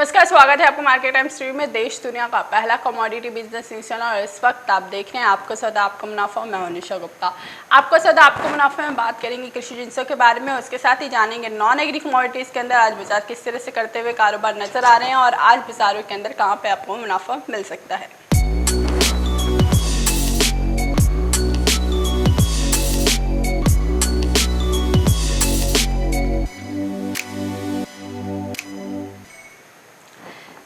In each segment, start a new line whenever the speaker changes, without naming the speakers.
नमस्कार, स्वागत है आपको मार्केट टाइम्स टीवी में। देश दुनिया का पहला कमोडिटी बिजनेस न्यूज़ और इस वक्त आप देख रहे हैं आपको सौदा आपको मुनाफा। मैं हूं निशा गुप्ता। आपको सौदा आपको मुनाफा में बात करेंगे कृषि जिंसों के बारे में, उसके साथ ही जानेंगे नॉन एग्री कमोडिटीज़ के अंदर आज बाजार किस तरह से करते हुए कारोबार नजर आ रहे हैं और आज बाजारों के अंदर कहाँ पर आपको मुनाफा मिल सकता है।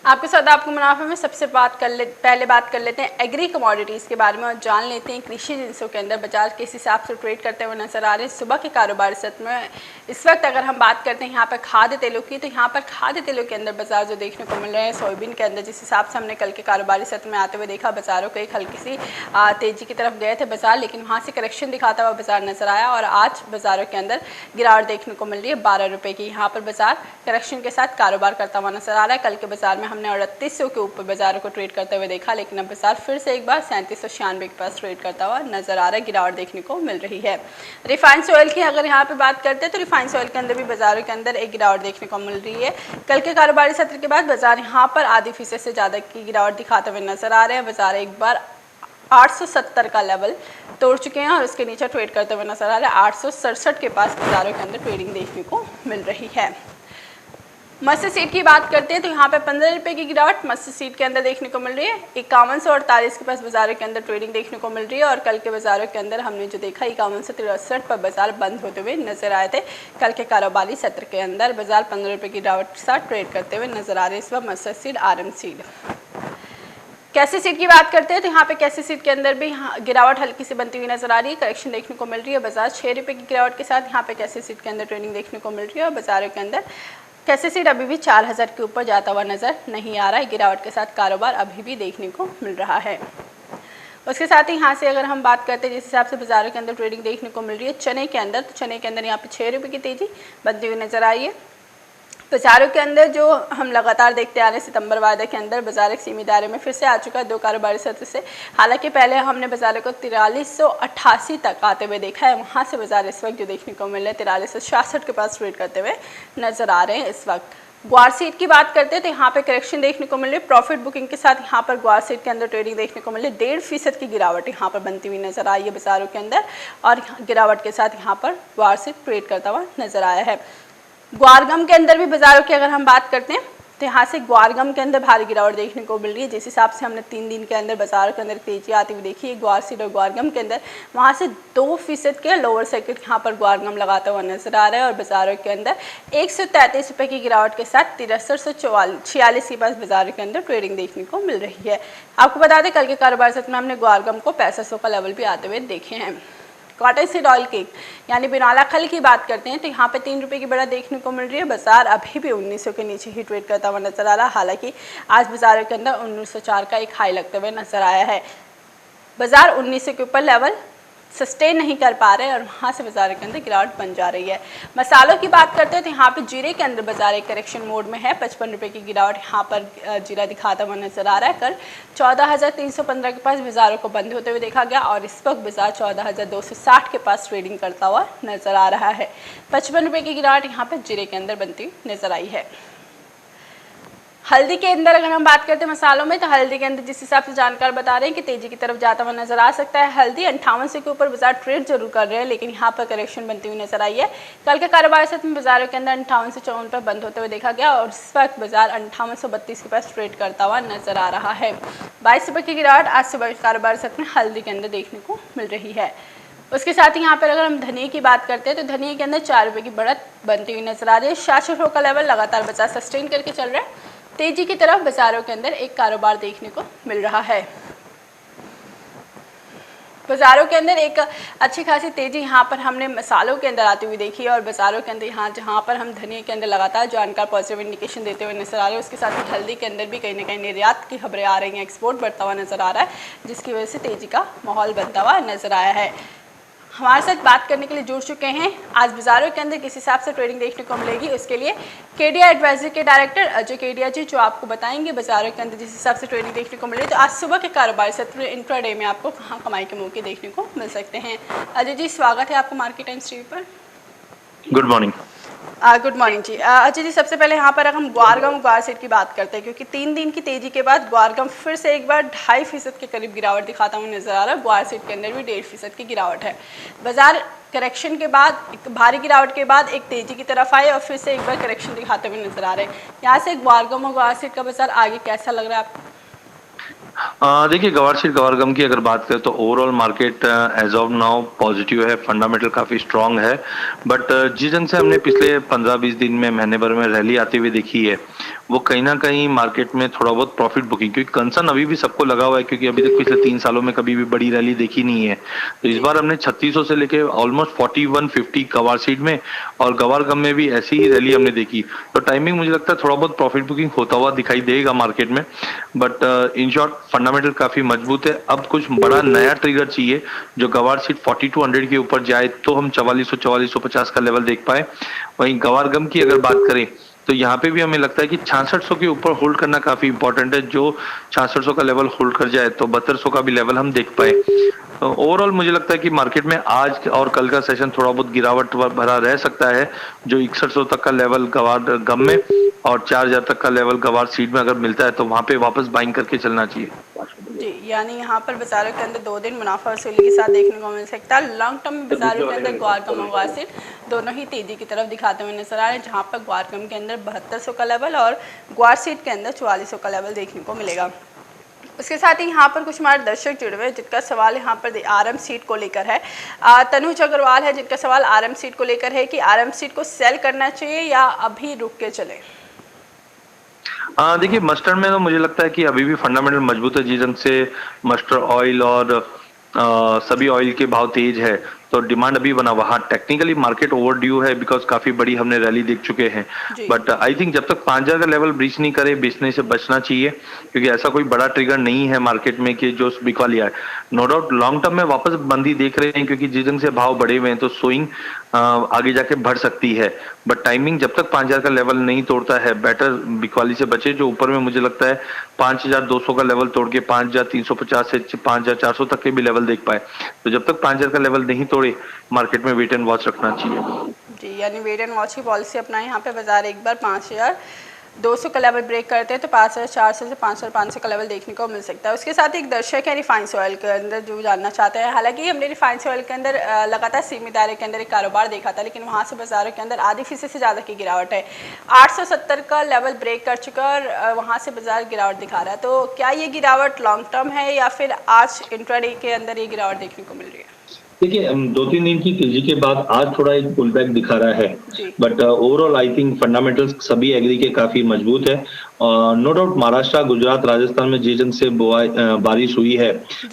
आपके साथ आपको मुनाफे में सबसे पहले बात कर लेते हैं एग्री कमोडिटीज़ के बारे में और जान लेते हैं कृषि जिंसों के अंदर बाजार किस हिसाब से ट्रेड करते हुए नजर आ रहे हैं सुबह के कारोबार सत्र में। इस वक्त अगर हम बात करते हैं यहाँ पर खाद्य तेलों की, तो यहाँ पर खाद्य तेलों के अंदर बाजार जो देखने को मिल रहे हैं सोयाबीन के अंदर, जिस हिसाब से हमने कल के कारोबारी सत्र में आते हुए देखा बाजारों को एक हल्की सी तेजी की तरफ गए थे बाजार, लेकिन वहाँ से करेक्शन दिखाता हुआ बाजार नजर आया और आज बाजारों के अंदर गिरावट देखने को मिल रही है 12 रुपये की। यहाँ पर बाजार करेक्शन के साथ कारोबार करता हुआ नजर आ रहा है। कल के बाजार में हमने 3800 के ऊपर बाजारों को ट्रेड करते हुए देखा, लेकिन अब बाजार फिर से एक बार 3796 के पास ट्रेड करता हुआ नजर आ रहा है। गिरावट देखने को मिल रही है। रिफाइंड ऑयल की अगर यहाँ पे बात करते हैं तो रिफाइंड ऑयल के अंदर भी बाजारों के अंदर एक गिरावट देखने को मिल रही है। कल के कारोबारी सत्र के बाद बाजार यहाँ पर आधी फीसद से ज़्यादा की गिरावट दिखाते हुए नजर आ रहे हैं। बाजार एक बार 870 का लेवल तोड़ चुके हैं और उसके नीचे ट्रेड करते हुए नजर आ रहे हैं। 867 के पास बाजारों के अंदर ट्रेडिंग देखने को मिल रही है। मस्टर्ड सीड की बात करते हैं तो यहाँ पे 15 रुपये की गिरावट मस्टर्ड सीड के अंदर देखने को मिल रही है। 51 से 48 के पास बाजारों के अंदर ट्रेडिंग देखने को मिल रही है और कल के बाजारों के अंदर हमने जो देखा 51 से 63 पर बाजार बंद होते हुए नजर आए थे। कल के कारोबारी सत्र के अंदर बाजार 15 रुपये की गिरावट के साथ ट्रेड करते हुए नजर आ रहे हैं इस वक्त मस्टर्ड सीड RM सीड। कैसे सीड की बात करते हैं तो यहाँ पे कैसे सीड के अंदर भी गिरावट हल्की सी बनती हुई नजर आ रही है। करेक्शन देखने को मिल रही है। बाजार 6 रुपये की गिरावट के साथ यहाँ पे कैसे सीड के अंदर ट्रेडिंग देखने को मिल रही है और बाजारों के अंदर कैसे सीड अभी भी 4000 के ऊपर जाता हुआ नजर नहीं आ रहा है। गिरावट के साथ कारोबार अभी भी देखने को मिल रहा है। उसके साथ ही यहाँ से अगर हम बात करते हैं जिस हिसाब से बाजारों के अंदर ट्रेडिंग देखने को मिल रही है चने के अंदर, तो चने के अंदर यहाँ पे 6 रुपये की तेजी बनती हुई नजर आई है। बाजारों के अंदर जो हम लगातार देखते आ रहे हैं सितंबर वायदे के अंदर बाजार एक सीमित दायरे में फिर से आ चुका है 2 कारोबारी सत्र से। हालांकि पहले हमने बाजारों को 4388 तक आते हुए देखा है, वहां से बाजार इस वक्त जो देखने को मिल रहा है 4366 के पास ट्रेड करते हुए नजर आ रहे हैं इस वक्त। ग्वार सीड की बात करते हैं तो यहाँ पे करेक्शन देखने को मिल रही है। प्रॉफिट बुकिंग के साथ यहाँ पर ग्वार सीड के अंदर ट्रेडिंग देखने को मिल रही है। 1.5% की गिरावट यहाँ पर बनती हुई नजर आई है बाजारों के अंदर और गिरावट के साथ यहाँ पर ग्वार सीड ट्रेड करता हुआ नजर आया है। ग्वारगम के अंदर भी बाजारों की अगर हम बात करते हैं तो यहाँ से ग्वारगम के अंदर भारी गिरावट देखने को मिल रही है। जिस हिसाब से हमने 3 दिन के अंदर बाजार के अंदर तेजी आती हुई देखी है ग्वार सीड और ग्वारगम के अंदर, वहाँ से 2% के लोअर सर्किट यहाँ पर ग्वारगम लगाता हुआ नजर आ रहा है और बाजारों के अंदर 133 रुपये की गिरावट के साथ 63 से 46 के पास बाजारों के अंदर ट्रेडिंग देखने को मिल रही है। आपको बता दें कल के कारोबार सत्र में हमने ग्वारगम को 6500 का लेवल भी आते हुए देखे हैं। कॉटन सीड ऑयल केक यानी बिनौला खल की बात करते हैं तो यहाँ पे 3 रुपये की बढ़त देखने को मिल रही है। बाजार अभी भी 1900 के नीचे ही ट्रेड करता हुआ नजर आ रहा है। हालांकि आज बाजारों के अंदर 1904 का एक हाई लगते हुए नजर आया है। बाजार 1900 के ऊपर लेवल सस्टेन नहीं कर पा रहे और वहाँ से बाजार के अंदर गिरावट बन जा रही है। मसालों की बात करते हैं तो यहाँ पे जीरे के अंदर बाजार एक करेक्शन मोड में है। 55 रुपये की गिरावट यहाँ पर जीरा दिखाता हुआ नजर आ रहा है। कल 14315 के पास बाजारों को बंद होते हुए देखा गया और इस वक्त बाजार 14260 के पास ट्रेडिंग करता हुआ नजर आ रहा है। 55 रुपये की गिरावट यहाँ पर जीरे के अंदर बनती नजर आई है। हल्दी के अंदर अगर हम बात करते हैं मसालों में तो हल्दी के अंदर जिस हिसाब से जानकार बता रहे हैं कि तेजी की तरफ जाता हुआ नजर आ सकता है। हल्दी 5800 के ऊपर बाजार ट्रेड जरूर कर रहे हैं, लेकिन यहाँ पर करेक्शन बनती हुई नजर आई है। कल के कारोबार सत्र में बाजारों के अंदर 58 से 54 पर बंद होते हुए देखा गया और इस वक्त बाजार 5832 के पास ट्रेड करता हुआ नजर आ रहा है। 22 रुपये की गिरावट आज सुबह कारोबार सत्र में हल्दी के अंदर देखने को मिल रही है। उसके साथ ही यहाँ पर अगर हम धनिया की बात करते हैं तो धनिया के अंदर 4 रुपये की बढ़त बनती हुई नजर आ रही है। 6600 का लेवल लगातार बाजार सस्टेन करके चल रहा है। तेजी की तरफ बाजारों के अंदर एक कारोबार देखने को मिल रहा है। बाजारों के अंदर एक अच्छी खासी तेजी यहाँ पर हमने मसालों के अंदर आती हुई देखी है और बाजारों के अंदर यहाँ जहाँ पर हम धनिया के अंदर लगातार जानकार पॉजिटिव इंडिकेशन देते हुए नजर आ रहे हैं, उसके साथ ही हल्दी के अंदर भी कहीं ना कहीं निर्यात की खबरें आ रही हैं, एक्सपोर्ट बढ़ता हुआ नजर आ रहा है, जिसकी वजह से तेजी का माहौल बनता हुआ नजर आया है। हमारे साथ बात करने के लिए जुड़ चुके हैं आज बाजारों के अंदर किस हिसाब से ट्रेडिंग देखने को मिलेगी, उसके लिए केडिया एडवाइजरी के डायरेक्टर अजय केडिया जी जो आपको बताएंगे बाजारों के अंदर जिस हिसाब से ट्रेडिंग देखने को मिले। तो आज सुबह के कारोबारी सत्र इंट्राडे में आपको कहाँ कमाई के मौके देखने को मिल सकते हैं। अजय जी स्वागत है आपको मार्केट टाइम्स टीवी पर।
Good morning.
गुड मॉर्निंग जी। अजय जी, सबसे पहले यहाँ पर हम ग्वारगम ग्वार सीट की बात करते हैं, क्योंकि 3 दिन की तेजी के बाद ग्वारगम फिर से एक बार 2.5% के करीब गिरावट दिखाता हुआ नजर आ रहा है। ग्वार सीट के अंदर भी 1.5% की गिरावट है। बाजार करेक्शन के बाद, एक भारी गिरावट के बाद एक तेजी की तरफ आए और फिर से एक बार करेक्शन दिखाते हुए नजर आ रहे हैं। यहाँ से ग्वारगम और ग्वार सीट का बाजार आगे कैसा लग रहा है आपको?
देखिए, गवारगम की अगर बात करें तो overall market as of now positive है, फंडामेंटल काफी स्ट्रांग है। बट जिस ढंग से हमने पिछले 15-20 दिन में, महीने भर में रैली आते हुए देखी है, वो कहीं ना कहीं मार्केट में थोड़ा बहुत प्रॉफिट बुकिंग, क्योंकि कंसर्न अभी भी सबको लगा हुआ है, क्योंकि अभी तक पिछले 3 सालों में कभी भी बड़ी रैली देखी नहीं है। तो इस
जी
बार हमने 3600 से लेके ऑलमोस्ट 4150 गवार सीट में और गवारगम में भी ऐसी ही रैली हमने देखी। तो टाइमिंग मुझे लगता है थोड़ा बहुत प्रॉफिट बुकिंग होता हुआ दिखाई देगा मार्केट में। बट इन शॉर्ट फंडामेंटल काफी मजबूत है। अब कुछ बड़ा नया ट्रिगर चाहिए जो गवार सीट 4200 के ऊपर जाए तो हम 4400-4450 का लेवल देख पाए। वहीं गवारगम की अगर बात करें तो यहाँ पे भी हमें लगता है कि 6600 के ऊपर होल्ड करना काफी इंपॉर्टेंट है। जो 6600 का लेवल होल्ड कर जाए तो 7200 का भी लेवल हम देख पाए। तो ओवरऑल मुझे लगता है कि मार्केट में आज और कल का सेशन थोड़ा बहुत गिरावट भरा रह सकता है। जो 6100 तक का लेवल गवार गम में और 4000 तक का लेवल गवार सीट में अगर मिलता है तो वहां पे वापस बाइंग करके चलना चाहिए।
जी, यानी यहाँ पर बाजारों के अंदर 2 दिन मुनाफा वसूली के साथ देखने को मिल सकता है। लॉन्ग टर्म में बाजारों के अंदर ग्वारगम और ग्वार सीट दोनों ही तेजी की तरफ दिखाते हुए नजर आ रहे हैं, जहाँ पर ग्वारगम के अंदर 7200 का लेवल और ग्वार सीट के अंदर 4400 का लेवल देखने को मिलेगा। उसके साथ ही यहाँ पर कुछ हमारे दर्शक जुड़े हुए हैं जिनका सवाल यहाँ पर आरएम सीट को लेकर है। तनुज अग्रवाल है जिनका सवाल आरएम सीट को लेकर है कि आरएम सीट को सेल करना चाहिए या अभी रुक के चले।
देखिए, मस्टर्ड में तो मुझे लगता है कि अभी भी फंडामेंटल मजबूत है। जिस ढंग से मस्टर्ड ऑयल और सभी ऑयल के भाव तेज है तो डिमांड अभी बना हुआ। हाँ, टेक्निकली मार्केट ओवर ड्यू है बिकॉज काफी बड़ी हमने रैली देख चुके हैं। बट आई थिंक जब तक 5000 का लेवल ब्रीच नहीं करे बेचने से बचना चाहिए, क्योंकि ऐसा कोई बड़ा ट्रिगर नहीं है मार्केट में कि जो बिकवा लिया है। नो डाउट लॉन्ग टर्म में वापस बंदी देख रहे हैं, क्योंकि जिस ढंग से भाव बढ़े हुए हैं तो स्विंग आगे जाके बढ़ सकती है। बट टाइमिंग जब तक 5000 का लेवल नहीं तोड़ता है, बेटर बिकवाली से बचे। जो ऊपर में मुझे लगता है 5200 का लेवल तोड़ के 5350 से 5400 तक के भी लेवल देख पाए। तो जब तक 5000 का लेवल नहीं तोड़े मार्केट में वेट एंड वॉच रखना चाहिए।
जी, यानी वेट एंड वॉच की पॉलिसी अपनाएं। यहाँ पे बाजार एक बार 5200 का लेवल ब्रेक करते हैं तो 5400 से 5500 का लेवल देखने को मिल सकता है। उसके साथ एक दर्शक है रिफाइंड ऑयल के अंदर जो जानना चाहते हैं। हालांकि हमने रिफाइंड ऑयल के अंदर लगातार सीमित दायरे के अंदर एक कारोबार देखा था, लेकिन वहाँ से बाजारों के अंदर आधी फीसद से ज़्यादा की गिरावट है। 870 का लेवल ब्रेक कर चुका और वहाँ से बाजार गिरावट दिखा रहा है। तो क्या ये गिरावट लॉन्ग टर्म है या फिर आज इंट्राडे के अंदर ये गिरावट देखने को मिल रही है?
देखिए, 2-3 दिन की तेजी के बाद आज थोड़ा एक पुल बैक दिखा रहा है। But overall I think fundamentals सभी एग्री के काफी मजबूत है। नो डाउट महाराष्ट्र, गुजरात, राजस्थान में जिस ढंग से बारिश हुई है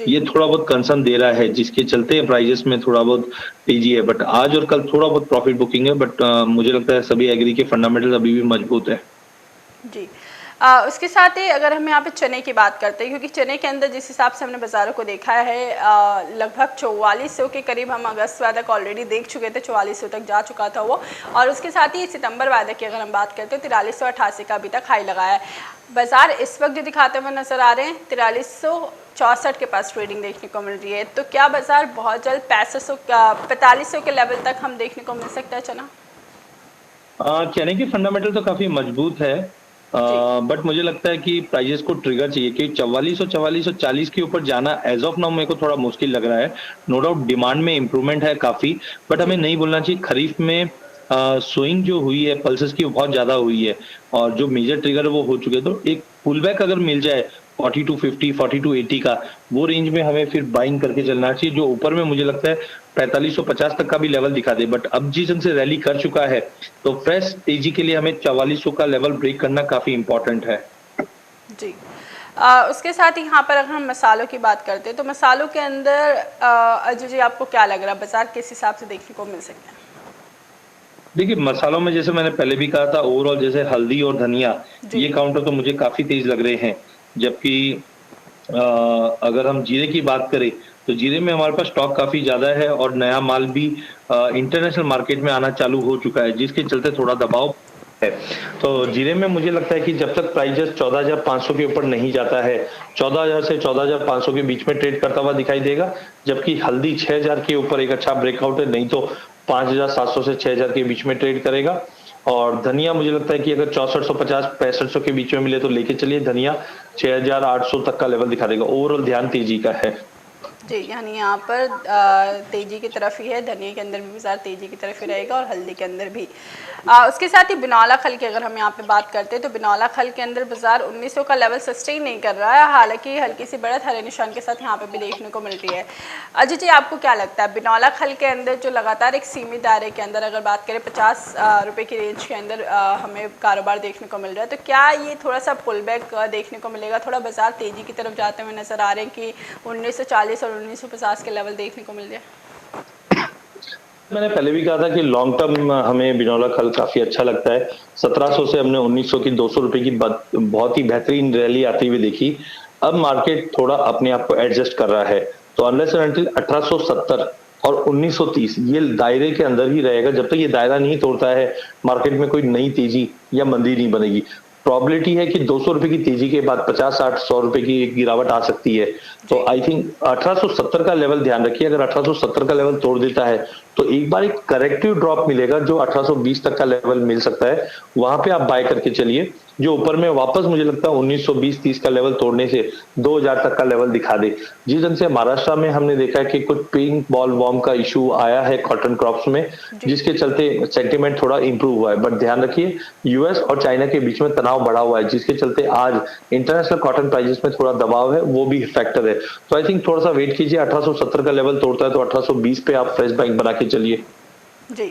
ये थोड़ा बहुत कंसर्न दे रहा है, जिसके चलते प्राइजेस में थोड़ा बहुत तेजी है। बट आज और कल थोड़ा बहुत प्रॉफिट बुकिंग है। बट मुझे लगता है सभी एग्री के फंडामेंटल्स अभी भी मजबूत है।
जी, उसके साथ ही अगर हम यहाँ पे चने की बात करते हैं, क्योंकि चने के अंदर जिस हिसाब से हमने बाज़ारों को देखा है लगभग 4400 के करीब हम अगस्त वायदा का ऑलरेडी देख चुके थे, 4400 तक जा चुका था वो। और उसके साथ ही सितंबर वायदा की अगर हम बात करते हैं 4388 का अभी तक हाई लगाया है। बाज़ार इस वक्त जो दिखाते हुए नज़र आ रहे हैं 4364 के पास ट्रेडिंग देखने को मिल रही है। तो क्या बाज़ार बहुत जल्द 4500 के लेवल तक हम देखने को मिल सकता है चना?
चने के फंडामेंटल तो काफी मजबूत है। बट मुझे लगता है कि प्राइजेस को ट्रिगर चाहिए कि 4440 के ऊपर जाना एज ऑफ नाउ मेरे को थोड़ा मुश्किल लग रहा है। नो डाउट डिमांड में इंप्रूवमेंट है काफी, बट हमें नहीं बोलना चाहिए। खरीफ में स्विंग जो हुई है पल्सेस की बहुत ज्यादा हुई है और जो मेजर ट्रिगर है वो हो चुके हैं। तो एक पुल बैक अगर मिल जाए 4250 4280 का, वो रेंज में हमें फिर बाइंग करके चलना चाहिए। जो ऊपर में मुझे लगता है 4550 तक का भी लेवल दिखा दे। बट अब जिस ढंग से रैली कर चुका है तो फ्रेश तेजी के लिए हमें 4400 का लेवल ब्रेक करना काफी इंपॉर्टेंट है।
जी, उसके साथ ही यहाँ पर अगर हम मसालों की बात करते हैं तो मसालों के अंदर अजय जी आपको क्या लग रहा है बाजार किस हिसाब से देखने को मिल सकता है?
देखिए, मसालों में जैसे मैंने पहले भी कहा था ओवरऑल जैसे हल्दी और धनिया ये काउंटर तो मुझे काफी तेज लग रहे हैं। जबकि अगर हम जीरे की बात करें तो जीरे में हमारे पास स्टॉक काफी ज्यादा है और नया माल भी इंटरनेशनल मार्केट में आना चालू हो चुका है, जिसके चलते थोड़ा दबाव है। तो जीरे में मुझे लगता है कि जब तक प्राइजेस 14500 के ऊपर नहीं जाता है, 14000 से 14500 के बीच में ट्रेड करता हुआ दिखाई देगा। जबकि हल्दी 6000 के ऊपर एक अच्छा ब्रेकआउट है, नहीं तो 5700 से 6000 के बीच में ट्रेड करेगा। और धनिया मुझे लगता है कि अगर 6450 6500 के बीच में मिले तो लेके चलिए। धनिया 6800 तक का लेवल दिखा देगा। ओवरऑल ध्यान तेजी का है।
जी, यानी यहाँ पर तेजी की तरफ ही है, धनिया के अंदर भी बाजार तेजी की तरफ ही रहेगा और हल्दी के अंदर भी। उसके साथ ही बिनौला खल की अगर हम यहाँ पे बात करते हैं तो बिनौला खल के अंदर बाजार 1900 का लेवल सस्टेन नहीं कर रहा है, हालांकि हल्की सी बढ़त हरे निशान के साथ यहाँ पे भी देखने को मिल रही है। अजय जी, आपको क्या लगता है बिनौला खल के अंदर जो लगातार एक सीमित दायरे के अंदर अगर बात करें 50 रुपये की रेंज के अंदर हमें कारोबार देखने को मिल रहा है, तो क्या ये थोड़ा सा पुल बैक देखने को मिलेगा, थोड़ा बाजार तेजी की तरफ जाते हुए नजर आ रहे हैं कि 1940 और 1950 के लेवल देखने को मिल रहे हैं?
मैंने पहले भी कहा था कि लॉन्ग टर्म हमें बिनौला खल काफी अच्छा लगता है। 1700 से हमने 1900 की 200 रुपए की बहुत ही बेहतरीन रैली आती हुई देखी। अब मार्केट थोड़ा अपने आप को एडजस्ट कर रहा है, तो अनलेस एंड अनटिल 1870 और 1930 ये दायरे के अंदर ही रहेगा। जब तक ये दायरा नहीं तोड़ता है, मार्केट में कोई नई तेजी या मंदी नहीं बनेगी। प्रोबेबिलिटी है कि 200 रुपए की तेजी के बाद 50 60 100 रुपए की एक गिरावट आ सकती है। तो आई थिंक 1870 का लेवल ध्यान रखिए। अगर 1870 का लेवल तोड़ देता है तो एक बार एक करेक्टिव ड्रॉप मिलेगा जो 1820 तक का लेवल मिल सकता है। वहां पे आप बाय करके चलिए, जो ऊपर में वापस मुझे लगता है 1920-30 का लेवल तोड़ने से 2000 तक का लेवल दिखा दे। जिस ढंग से महाराष्ट्र में हमने देखा है कि कुछ पिंक बॉल वॉर्म का इशू आया है कॉटन क्रॉप्स में, जिसके चलते सेंटीमेंट थोड़ा इंप्रूव हुआ है। बट ध्यान रखिए, यूएस और चाइना के बीच में तनाव बढ़ा हुआ है, जिसके चलते आज इंटरनेशनल कॉटन प्राइसेस में थोड़ा दबाव है, वो भी फैक्टर है। तो आई थिंक थोड़ा सा वेट कीजिए। 1870 का लेवल तोड़ता है तो 1820 पे आप फ्रेश बाइंग बना के चलिए।
जी,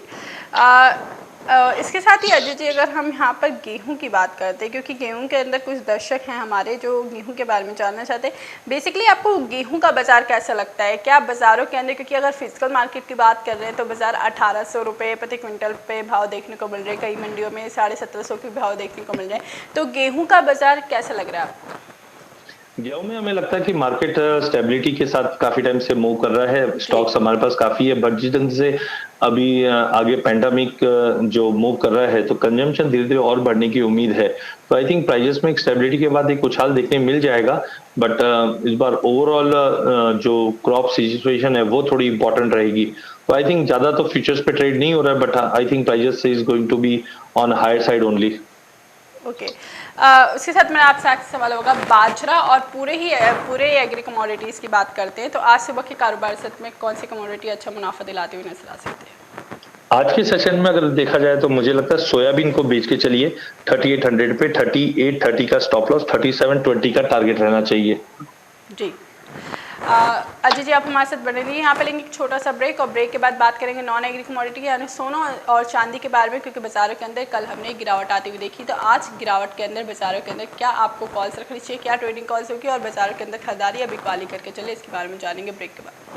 इसके साथ ही अजय जी अगर हम यहाँ पर गेहूं की बात करते हैं, क्योंकि गेहूं के अंदर कुछ दर्शक हैं हमारे जो गेहूं के बारे में जानना चाहते हैं, बेसिकली आपको गेहूं का बाजार कैसा लगता है? क्या बाज़ारों के अंदर, क्योंकि अगर फिजिकल मार्केट की बात कर रहे हैं तो बाज़ार 1800 रुपये प्रति क्विंटल पे भाव देखने को मिल रहे हैं, कई मंडियों में 1750 के भाव देखने को मिल रहे हैं, तो गेहूँ का बाजार कैसा लग रहा है आपको?
गेहूं में हमें लगता है कि मार्केट स्टेबिलिटी के साथ काफी टाइम से मूव कर रहा है। स्टॉक्स हमारे पास काफी है, बट जिस ढंग से अभी आगे पैंडेमिक जो मूव कर रहा है तो कंजम्पशन धीरे धीरे और बढ़ने की उम्मीद है। तो आई थिंक प्राइजेस में एक स्टेबिलिटी के बाद एक उछाल देखने मिल जाएगा। बट इस बार ओवरऑल जो क्रॉप सिचुएशन है वो थोड़ी इंपॉर्टेंट रहेगी। तो आई थिंक ज्यादा तो फ्यूचर्स पे ट्रेड नहीं हो रहा है, but I think prices is going to be on higher side only.
Okay, उसके साथ मेरा आपसे आखिरी सवाल होगा, बाजरा और पूरे एग्री कमोडिटीज़ की बात करते हैं तो आज सुबह के कारोबार सत्र में कौन सी कमोडिटी अच्छा मुनाफा दिलाती हुई नजर आ सकती है?
आज के सेशन में अगर देखा जाए तो मुझे लगता है सोयाबीन को बेच के चलिए 3800 पे। 3830 का स्टॉप लॉस, 3720 का टारगेट रहना चाहिए।
जी, अजय जी आप हमारे साथ बने रहिए। यहाँ पे लेंगे एक छोटा सा ब्रेक और ब्रेक के बाद बात करेंगे नॉन एग्री कमोडिटी यानी सोना और चांदी के बारे में, क्योंकि बाजारों के अंदर कल हमने गिरावट आती हुई देखी, तो आज गिरावट के अंदर बाजारों के अंदर क्या आपको कॉल्स रखनी चाहिए, क्या ट्रेडिंग कॉल्स होगी और बाजारों के अंदर खरीदारी या बिकवाली करके चले, इसके बारे में जानेंगे ब्रेक के बाद।